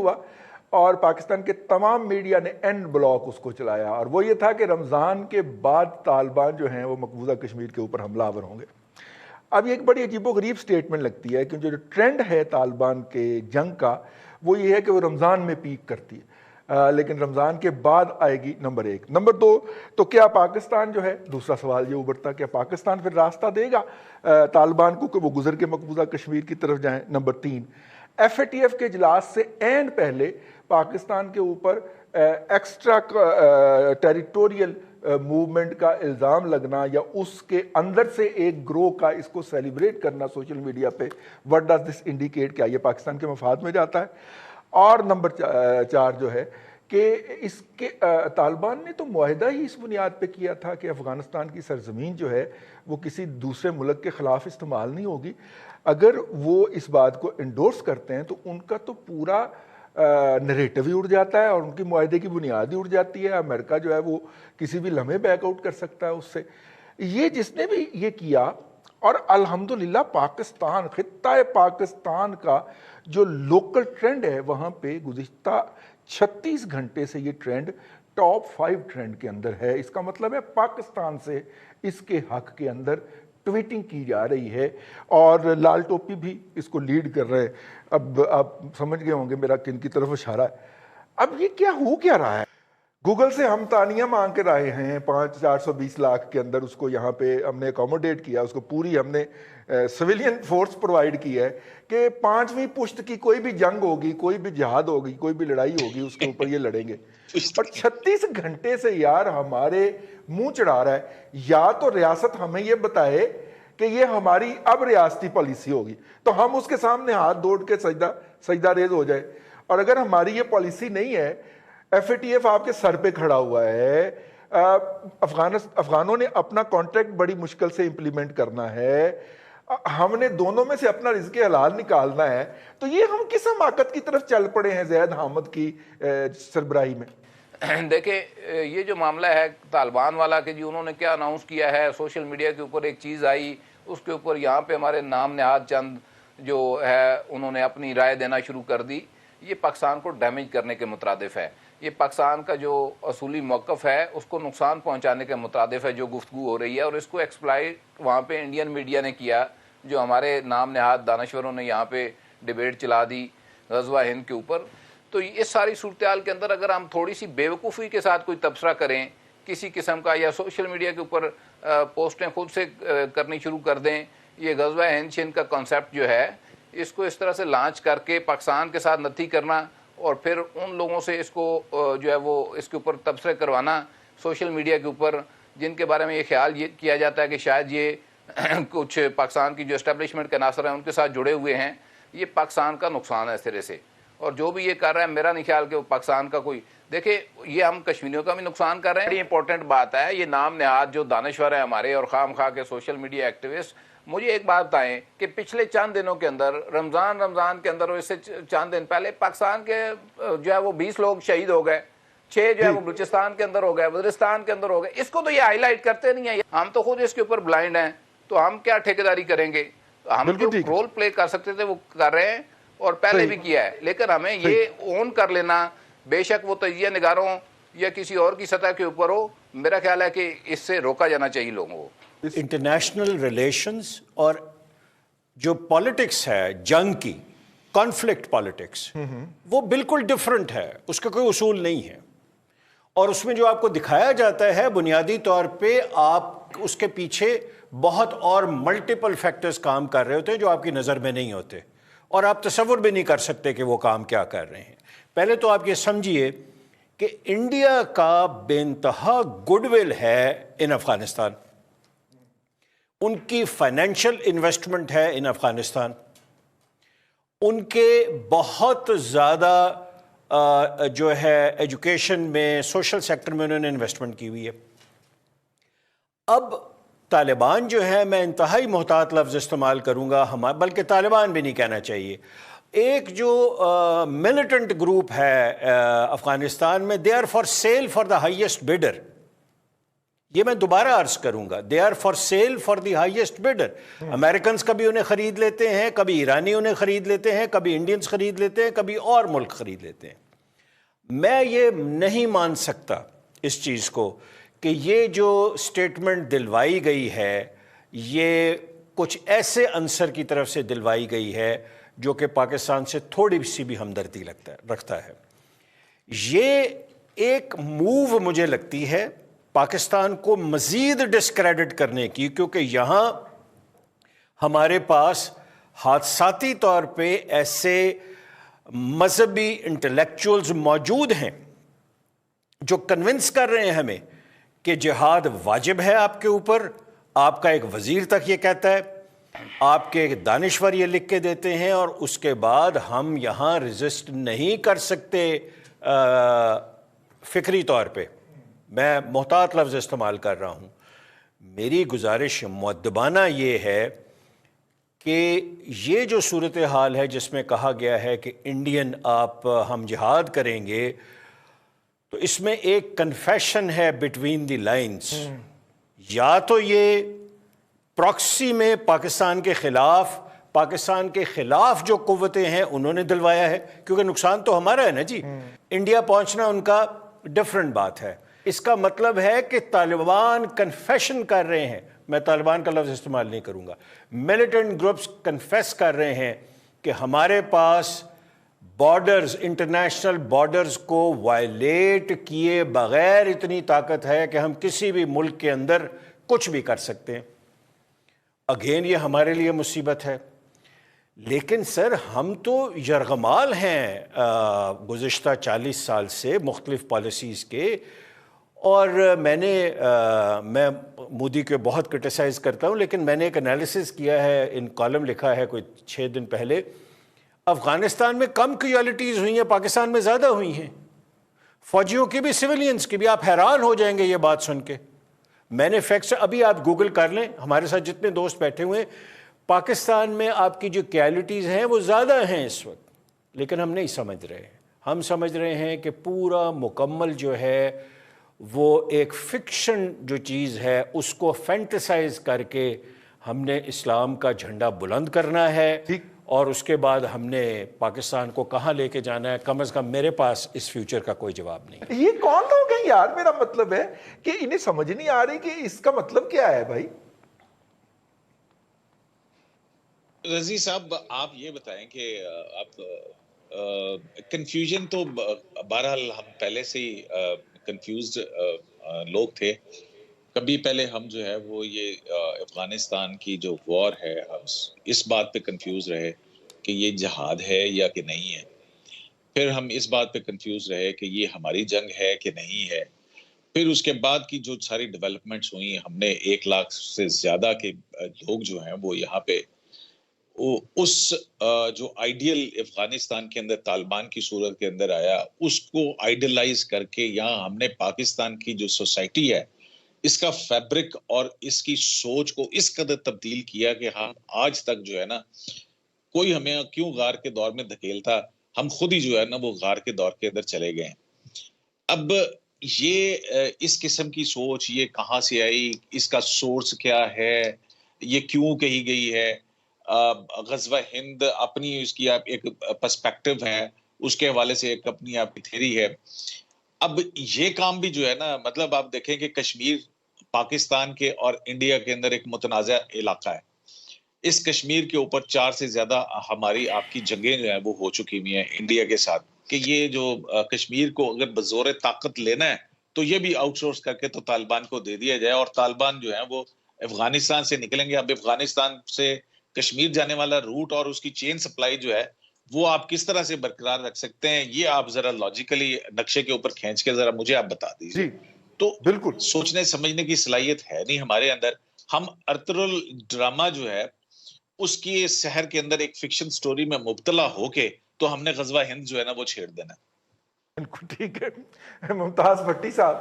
ہوا اور پاکستان کے تمام میڈیا نے اینڈ بلاک اس کو چلایا، اور وہ یہ تھا کہ رمضان کے بعد طالبان جو ہیں وہ مقبوضہ کشمیر کے اوپر حملہ آور ہوں گے۔ اب یہ ایک بڑی عجیب و غریب سٹیٹمنٹ لگتی ہے کہ جو ٹرینڈ ہے طالبان کے جنگ کا وہ یہ ہے کہ وہ رمضان میں پیک کرتی ہے، لیکن رمضان کے بعد آئے گی نمبر 1۔ نمبر 2، تو کیا پاکستان جو ہے، دوسرا سوال یہ ابھرتا کیا پاکستان پھر راستہ دے گا طالبان کو کہ وہ گزر کے مقبوضہ کشمیر کی طرف جائیں؟ Number 3، F A T F کے اجلاس سے اینڈ پہلے پاکستان کے اوپر ایکسٹرا ٹیریٹوریل موومنٹ کا الزام لگنا یا اس کے اندر سے ایک گروہ کا اس کو سیلیبریٹ کرنا سوشل میڈیا پہ، وٹ ڈز دس انڈیکیٹ؟ کیا یہ پاکستان کے مفاد میں جاتا ہے؟ اور نمبر 4 جو ہے کہ اس کے طالبان نے تو معاہدہ ہی اس بنیاد پہ کیا تھا کہ افغانستان کی سرزمین جو ہے وہ کسی دوسرے ملک کے خلاف استعمال نہیں ہوگی۔ اگر وہ اس بات کو انڈورس کرتے ہیں تو ان کا تو پورا نریٹو ہی اڑ جاتا ہے اور ان کی معاہدے کی بنیاد ہی اڑ جاتی ہے۔ امریکہ جو ہے وہ کسی بھی لمحے بیک آؤٹ کر سکتا ہے اس سے۔ یہ جس نے بھی یہ کیا، اور الحمدللہ پاکستان، خطہ پاکستان کا جو لوکل ٹرینڈ ہے وہاں پہ گزشتہ 36 گھنٹے سے یہ ٹرینڈ ٹاپ 5 ٹرینڈ کے اندر ہے۔ اس کا مطلب ہے پاکستان سے اس کے حق کے اندر ٹویٹنگ کی جا رہی ہے، اور لال ٹوپی بھی اس کو لیڈ کر رہے ہیں۔ اب آپ سمجھ گئے ہوں گے میرا کن کی طرف اشارہ ہے۔ اب یہ کیا ہو کیا رہا ہے؟ گوگل سے ہم تانیہ مانگ کے رہے ہیں 420 لاکھ کے اندر، اس کو یہاں پہ ہم نے اکوموڈیٹ کیا، اس کو پوری ہم نے سویلین فورس پرووائڈ کی ہے کہ 5ویں پشت کی کوئی بھی جنگ ہوگی، کوئی بھی جہاد ہوگی، کوئی بھی لڑائی ہوگی، اس کے اوپر یہ لڑیں گے۔ اور 36 گھنٹے سے یار ہمارے منہ چڑھا رہا ہے، یا تو ریاست ہمیں یہ بتائے کہ یہ ہماری اب ریاستی پالیسی ہوگی تو ہم اس کے سامنے ہاتھ دوڑ کے سجدہ ریز ہو جائے، اور اگر ہماری یہ پالیسی نہیں ہے، ایف اے ٹی ایف آپ کے سر پہ کھڑا ہوا ہے، افغانوں نے اپنا کانٹریکٹ بڑی مشکل سے امپلیمنٹ کرنا ہے، ہم نے دونوں میں سے اپنا رزق حلال نکالنا ہے، تو یہ ہم کس حماقت کی طرف چل پڑے ہیں زید حامد کی سربراہی میں؟ دیکھیں یہ جو معاملہ ہے طالبان والا کہ جی انہوں نے کیا اناؤنس کیا ہے، سوشل میڈیا کے اوپر ایک چیز آئی، اس کے اوپر یہاں پہ ہمارے نام نہاد چند جو ہے انہوں نے اپنی رائے دینا شروع کر دی، یہ پاکستان کو ڈیمیج کرنے کے مترادف ہے۔ یہ پاکستان کا جو اصولی موقف ہے اس کو نقصان پہنچانے کے مترادف ہے جو گفتگو ہو رہی ہے، اور اس کو ایکسپلائٹ وہاں پہ انڈین میڈیا نے کیا، جو ہمارے نام نہاد دانشوروں نے یہاں پہ ڈیبیٹ چلا دی غزوہ ہند کے اوپر۔ تو اس ساری صورتحال کے اندر اگر ہم تھوڑی سی بے وقوفی کے ساتھ کوئی تبصرہ کریں کسی قسم کا، یا سوشل میڈیا کے اوپر پوسٹیں خود سے کرنی شروع کر دیں، یہ غزوہ ہند شند کا کانسیپٹ جو ہے اس کو اس طرح سے لانچ کر کے پاکستان کے ساتھ نتھی کرنا، اور پھر ان لوگوں سے اس کو جو ہے وہ اس کے اوپر تبصرے کروانا سوشل میڈیا کے اوپر، جن کے بارے میں یہ خیال یہ کیا جاتا ہے کہ شاید یہ کچھ پاکستان کی جو اسٹیبلشمنٹ کے عناصر ہیں ان کے ساتھ جڑے ہوئے ہیں، یہ پاکستان کا نقصان ہے اس طرح سے۔ اور جو بھی یہ کر رہا ہے، میرا نہیں خیال کہ وہ پاکستان کا کوئی، دیکھیں یہ ہم کشمیریوں کا بھی نقصان کر رہے ہیں۔ بڑی امپورٹنٹ بات ہے، یہ نام نہاد جو دانشور ہیں ہمارے اور خواہ مخواہ کے سوشل میڈیا ایکٹیوسٹ، مجھے ایک بات بتائیں کہ پچھلے چند دنوں کے اندر رمضان کے اندر اور اس سے چند دن پہلے پاکستان کے جو ہے وہ 20 لوگ شہید ہو گئے، 6 جو ہے وہ بلوچستان کے اندر ہو گئے، وزیرستان کے اندر ہو گئے۔ اس کو تو یہ ہائی لائٹ کرتے نہیں ہیں، ہم تو خود اس کے اوپر بلائنڈ ہیں، تو ہم کیا ٹھیکیداری کریں گے؟ ہم جو رول پلے کر سکتے تھے وہ کر رہے ہیں، اور پہلے بھی کیا ہے، لیکن ہمیں یہ اون کر لینا، بے شک وہ تجزیہ نگاروں یا کسی اور کی سطح کے اوپر ہو، میرا خیال ہے کہ اس سے روکا جانا چاہیے لوگوں کو۔ انٹرنیشنل ریلیشنز اور جو پالیٹکس ہے جنگ کی، کانفلکٹ پالیٹکس، وہ بالکل ڈیفرنٹ ہے، اس کا کوئی اصول نہیں ہے، اور اس میں جو آپ کو دکھایا جاتا ہے بنیادی طور پہ آپ اس کے پیچھے بہت اور ملٹیپل فیکٹرز کام کر رہے ہوتے ہیں جو آپ کی نظر میں نہیں ہوتے، اور آپ تصور بھی نہیں کر سکتے کہ وہ کام کیا کر رہے ہیں۔ پہلے تو آپ یہ سمجھیے کہ انڈیا کا بے انتہا گڈ ول ہے ان افغانستان، ان کی فائنینشیل انویسٹمنٹ ہے ان افغانستان، ان کے بہت زیادہ جو ہے ایجوکیشن میں، سوشل سیکٹر میں انہوں نے انویسٹمنٹ کی ہوئی ہے۔ اب طالبان جو ہے، میں انتہائی محتاط لفظ استعمال کروں گا، بلکہ طالبان بھی نہیں کہنا چاہیے، ایک جو ملیٹنٹ گروپ ہے افغانستان میں، they are for sale for the highest bidder, یہ میں دوبارہ عرض کروں گا, they are for sale for the highest bidder. Americans کبھی انہیں خرید لیتے ہیں, کبھی ایرانی انہیں خرید لیتے ہیں, کبھی انڈینز خرید لیتے ہیں, کبھی اور ملک خرید لیتے ہیں. میں یہ نہیں مان سکتا اس چیز کو کہ یہ جو سٹیٹمنٹ دلوائی گئی ہے یہ کچھ ایسے عنصر کی طرف سے دلوائی گئی ہے جو کہ پاکستان سے تھوڑی سی بھی ہمدردی رکھتا ہے. یہ ایک موو مجھے لگتی ہے پاکستان کو مزید ڈسکریڈٹ کرنے کی, کیونکہ یہاں ہمارے پاس حادثاتی طور پہ ایسے مذہبی انٹلیکچوئلز موجود ہیں جو کنونس کر رہے ہیں ہمیں کہ جہاد واجب ہے آپ کے اوپر. آپ کا ایک وزیر تک یہ کہتا ہے, آپ کے دانشور یہ لکھ کے دیتے ہیں, اور اس کے بعد ہم یہاں ریزسٹ نہیں کر سکتے فکری طور پہ. میں محتاط لفظ استعمال کر رہا ہوں. میری گزارش مؤدبانہ یہ ہے کہ یہ جو صورتحال ہے جس میں کہا گیا ہے کہ انڈین ہم جہاد کریں گے, تو اس میں ایک کنفیشن ہے بٹوین دی لائنز. یا تو یہ پراکسی میں پاکستان کے خلاف جو قوتیں ہیں انہوں نے دلوایا ہے, کیونکہ نقصان تو ہمارا ہے نا جی. انڈیا پہنچنا ان کا ڈفرینٹ بات ہے. اس کا مطلب ہے کہ طالبان کنفیشن کر رہے ہیں, میں طالبان کا لفظ استعمال نہیں کروں گا, ملیٹنٹ گروپس کنفیس کر رہے ہیں کہ ہمارے پاس بارڈرز, انٹرنیشنل بارڈرز کو وائلیٹ کیے بغیر اتنی طاقت ہے کہ ہم کسی بھی ملک کے اندر کچھ بھی کر سکتے ہیں. اگین یہ ہمارے لیے مصیبت ہے. لیکن سر ہم تو یرغمال ہیں گزشتہ 40 سال سے مختلف پالیسیز کے, اور میں مودی کے بہت کرٹیسائز کرتا ہوں, لیکن میں نے ایک انالیسس کیا ہے, ان کالم لکھا ہے کوئی 6 دن پہلے. افغانستان میں کم کیجوالٹیز ہوئی ہیں, پاکستان میں زیادہ ہوئی ہیں, فوجیوں کی بھی سویلینز کی بھی. آپ حیران ہو جائیں گے یہ بات سن کے. میں نے فیکٹس ابھی آپ گوگل کر لیں, ہمارے ساتھ جتنے دوست بیٹھے ہوئے ہیں, پاکستان میں آپ کی جو کیجوالٹیز ہیں وہ زیادہ ہیں اس وقت, لیکن ہم نہیں سمجھ رہے ہیں. ہم سمجھ رہے ہیں کہ پورا مکمل جو ہے وہ ایک فکشن جو چیز ہے اس کو فینٹسائز کر کے ہم نے اسلام کا جھنڈا بلند کرنا ہے, اور اس کے بعد ہم نے پاکستان کو کہاں لے کے جانا ہے. کم از کم میرے پاس اس فیوچر کا کوئی جواب نہیں. یہ کون لوگ ہیں یار؟ میرا مطلب ہے کہ انہیں سمجھ نہیں آ رہی کہ اس کا مطلب کیا ہے بھائی. رضی صاحب آپ یہ بتائیں کہ آپ کنفیوژن تو بہرحال ہم پہلے سے ہی کنفیوزڈ لوگ تھے. کبھی پہلے ہم جو ہے وہ یہ افغانستان کی جو وار ہے ہم اس بات پہ کنفیوز رہے کہ یہ جہاد ہے یا کہ نہیں ہے. پھر ہم اس بات پہ کنفیوز رہے کہ یہ ہماری جنگ ہے کہ نہیں ہے. پھر اس کے بعد کی جو ساری ڈیولپمنٹس ہوئی, ہم نے 1 لاکھ سے زیادہ کے لوگ جو ہیں وہ یہاں پہ اس جو آئیڈیل افغانستان کے اندر طالبان کی صورت کے اندر آیا, اس کو آئیڈیلائز کر کے یہاں ہم نے پاکستان کی جو سوسائٹی ہے اس کا فیبرک اور اس کی سوچ کو اس قدر تبدیل کیا کہ ہم آج تک جو ہے نا, کوئی ہمیں کیوں غار کے دور میں دھکیلتا, ہم خود ہی جو ہے نا وہ غار کے دور کے اندر چلے گئے. اب یہ اس قسم کی سوچ یہ کہاں سے آئی, اس کا سورس کیا ہے, یہ کیوں کہی گئی ہے. غزوہ ہند اپنی اس کی ایک پرسپیکٹو ہے, اس کے حوالے سے ایک اپنی آپ کی تھیری ہے. اب یہ کام بھی جو ہے نا, مطلب آپ دیکھیں کہ کشمیر پاکستان کے اور انڈیا کے اندر ایک متنازع علاقہ ہے. اس کشمیر کے اوپر 4 سے زیادہ ہماری آپ کی جنگیں جو ہیں وہ ہو چکی ہوئی ہیں انڈیا کے ساتھ, کہ یہ جو کشمیر کو اگر بزور طاقت لینا ہے تو یہ بھی آؤٹ سورس کر کے تو طالبان کو دے دیا جائے, اور طالبان جو ہیں وہ افغانستان سے نکلیں گے. اب افغانستان سے کشمیر جانے والا روٹ اور اس کی چین سپلائی جو ہے وہ آپ کس طرح سے برقرار رکھ سکتے ہیں, یہ آپ ذرا لاجیکلی نقشے کے اوپر کھینچ کے ذرا مجھے آپ بتا دیجیے. تو بالکل سوچنے سمجھنے کی صلاحیت ہے نہیں ہمارے اندر. ہم ارطغرل ڈرامہ جو ہے اس کی شہر کے اندر ایک فکشن سٹوری میں مبتلا ہو کے تو ہم نے غزوہ ہند جو ہے نا وہ چھیڑ دینا. بالکل ٹھیک ہے. ممتاز بھٹی صاحب,